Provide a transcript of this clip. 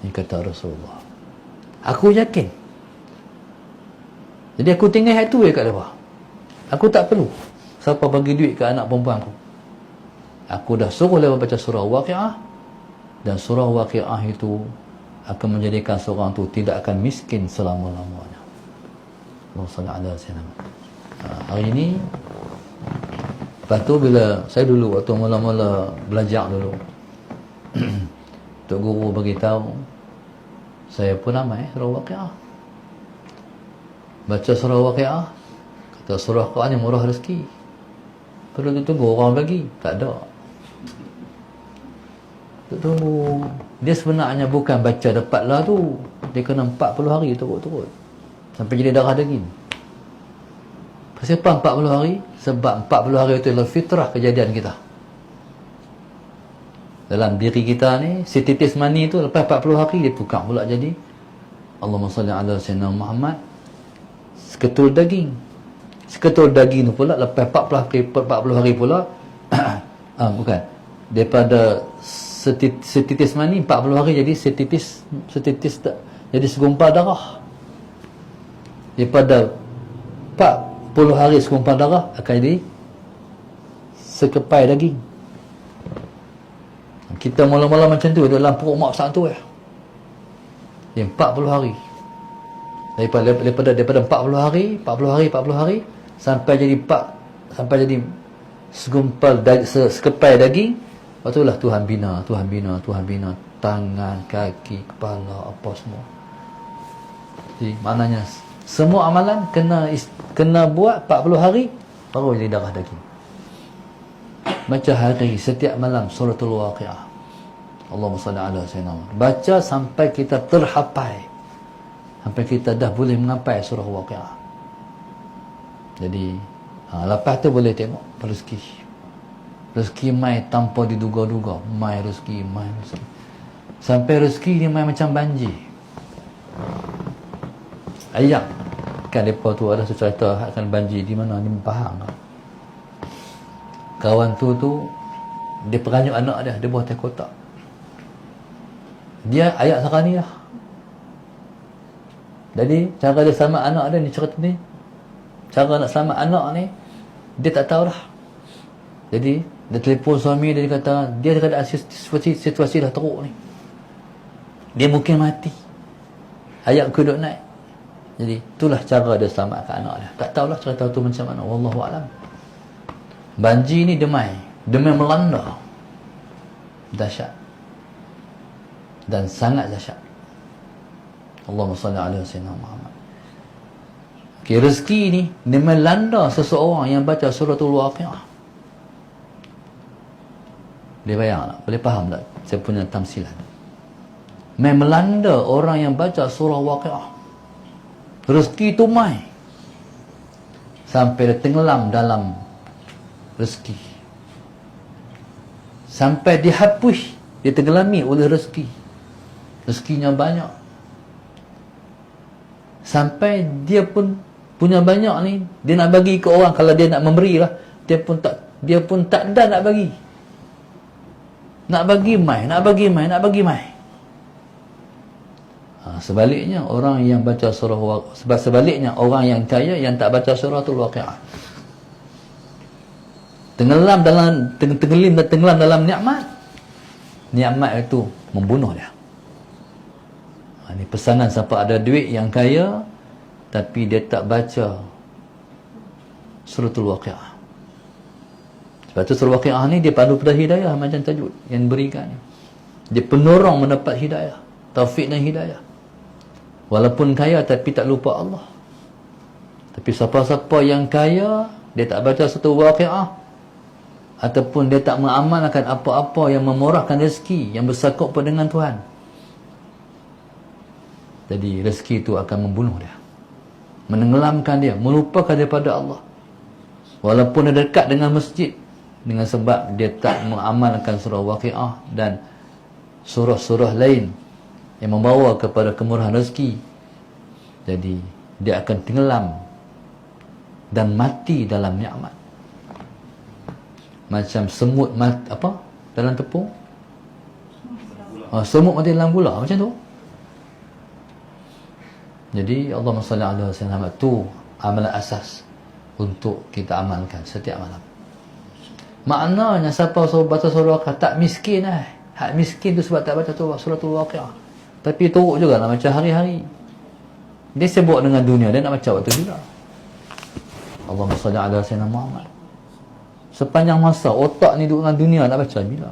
Ini kata Rasulullah. Aku yakin. Jadi aku tinggal ayat tu kat depan. Aku tak perlu siapa bagi duit ke anak perempuan aku. Aku dah suruh dia baca surah Waqi'ah, dan surah Waqi'ah itu akan menjadikan seorang tu tidak akan miskin selama-lamanya. Allahumma salli ala sayyidina. Hari ini, lepas tu bila saya dulu waktu mula-mula belajar dulu, Tok Guru beritahu, saya pun amai surah Waqi'ah. Baca surah Waqi'ah, kata surah Quran yang murah rezeki. Perlu tunggu orang bagi? Tak ada. Tunggu. Dia sebenarnya bukan baca dapatlah tu. Dia kena 40 hari turut-turut sampai jadi darah daging. Kenapa 40 hari? Sebab 40 hari itu adalah fitrah kejadian kita. Dalam diri kita ni, setitis mani tu lepas 40 hari dia tukar pula jadi Allahumma salli ala sayyidina Muhammad, seketul daging. Seketul daging tu pula lepas 40 hari pula bukan, daripada setitis mani 40 hari jadi setitis jadi segumpal darah. Daripada 40 hari segumpal darah akan jadi sekepai daging. Kita mula-mula macam tu dalam perut mak besar tu ya. Yang 40 hari. Daripada 40 hari sampai jadi segumpal sekepai daging. Lepas tu lah Tuhan bina tangan, kaki, kepala, apa semua. Jadi maknanya semua amalan kena buat 40 hari baru jadi darah daging. Baca hari setiap malam suratul Waqi'ah. Allahumma salli ala sayyidina Muhammad. Baca sampai kita terhafal, sampai kita dah boleh mengapai surah Waqi'ah. Jadi lepas tu boleh tengok rezeki mai tanpa diduga-duga. Mai rezeki. Sampai rezeki dia mai macam banjir. Ayam kan mereka tu ada cerita akan banjir di mana ni Pahang. Kawan tu dia peranyuk anak dia buat teh kotak. Dia ayat sekarang ni lah. Jadi cara dia selamat anak dia ni, cerita ni, cara nak selamat anak ni dia tak tahu lah. Jadi dia telefon suami dia, kata dia ada situasi dah teruk ni, dia mungkin mati, ayat aku duduk naik. Jadi itulah cara dia selamatkan anak dia. Tak tahulah cerita tu macam mana, wallahu alam. Banjir ni demai melanda, dahsyat dan sangat dahsyat. Allahumma salli ala sayyidina Muhammad. Okay, rezeki ni dia melanda seseorang yang baca suratul Waqi'ah. Boleh bayang tak? Boleh faham tak saya punya tamsilan? Melanda orang yang baca surah Waqi'ah. Rezeki tu mai sampai dia tenggelam dalam rezeki, sampai dihapus, dia tenggelami oleh rezekinya banyak, sampai dia pun punya banyak ni, dia nak bagi ke orang. Kalau dia nak memberi lah, dia pun tak ada nak bagi. Nak bagi mai. Sebaliknya orang yang baca surah sebaliknya orang yang kaya yang tak baca suratul Waqi'ah, tenggelam dalam nikmat itu membunuh dia. Ini pesanan siapa ada duit yang kaya tapi dia tak baca suratul Waqi'ah. Sebab tu surah Waqi'ah ni dia pandu pada hidayah macam tajuk yang berikan. Dia penolong mendapat hidayah, taufik dan hidayah. Walaupun kaya tapi tak lupa Allah. Tapi siapa-siapa yang kaya dia tak baca suratul Waqi'ah, ataupun dia tak mengamalkan apa-apa yang memurahkan rezeki, yang bersangkut dengan Tuhan, jadi rezeki itu akan membunuh dia, menenggelamkan dia, melupakan daripada Allah. Walaupun dia dekat dengan masjid, dengan sebab dia tak mengamalkan surah Waqi'ah dan surah-surah lain yang membawa kepada kemurahan rezeki, jadi dia akan tenggelam dan mati dalam nikmat. Macam semut dalam tepung, semut mati dalam gula, macam tu. Jadi Allahumma salli ala sayyidina Muhammad tu amalan asas untuk kita amalkan setiap malam. Maknanya siapa baca surah Waqiah tak miskin lah. Hak miskin tu sebab tak baca suratul Waqiah. Tapi teruk juga nak baca hari-hari. Dia sibuk dengan dunia, dia nak baca waktu juga. Allahumma salli ala sayyidina Muhammad. Sepanjang masa otak ni duduk dengan dunia nak baca bila?